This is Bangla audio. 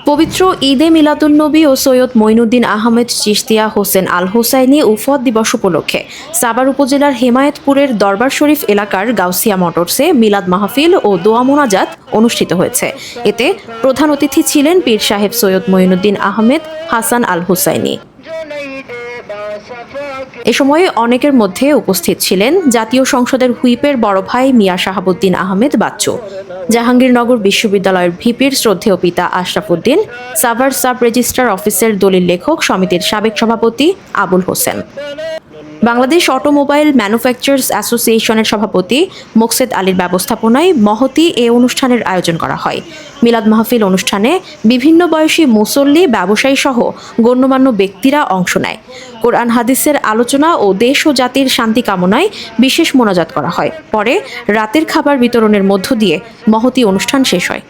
পবিত্র ঈদে মিলাদুন্নবী ও সৈয়দ মঈনুদ্দিন আহমেদ চিশতিয়া হোসেন আল হুসাইনি উফদ দিবস উপলক্ষে সাভার উপজেলার হেমায়েতপুরের দরবার শরীফ এলাকার গাউসিয়া মোটরসে মিলাদ মাহফিল ও দোয়া মোনাজাত অনুষ্ঠিত হয়েছে। এতে প্রধান অতিথি ছিলেন পীর সাহেব সৈয়দ মঈনুদ্দিন আহমেদ হাসান আল হুসাইনি। এ সময়ে অনেকের মধ্যে উপস্থিত ছিলেন জাতীয় সংসদের হুইপের বড় ভাই মিয়া শাহাবুদ্দিন আহমেদ বাচ্চু, জাহাঙ্গীরনগর বিশ্ববিদ্যালয়ের ভিপির শ্রদ্ধেয় পিতা আশরাফ উদ্দিন, সাভার সাব রেজিস্ট্রার অফিসের দলিল লেখক সমিতির সাবেক সভাপতি আবুল হোসেন, বাংলাদেশ অটোমোবাইল ম্যানুফ্যাকচারার্স অ্যাসোসিয়েশনের সভাপতি মোকসেদ আলীর ব্যবস্থাপনায় মহতী এ অনুষ্ঠানের আয়োজন করা হয়। মিলাদ মাহফিল অনুষ্ঠানে বিভিন্ন বয়সী মুসল্লি, ব্যবসায়ী সহ গণ্যমান্য ব্যক্তিরা অংশ নেয়। কোরআন হাদিসের আলোচনা ও দেশ ও জাতির শান্তি কামনায় বিশেষ মোনাজাত করা হয়। পরে রাতের খাবার বিতরণের মধ্য দিয়ে মহতী অনুষ্ঠান শেষ হয়।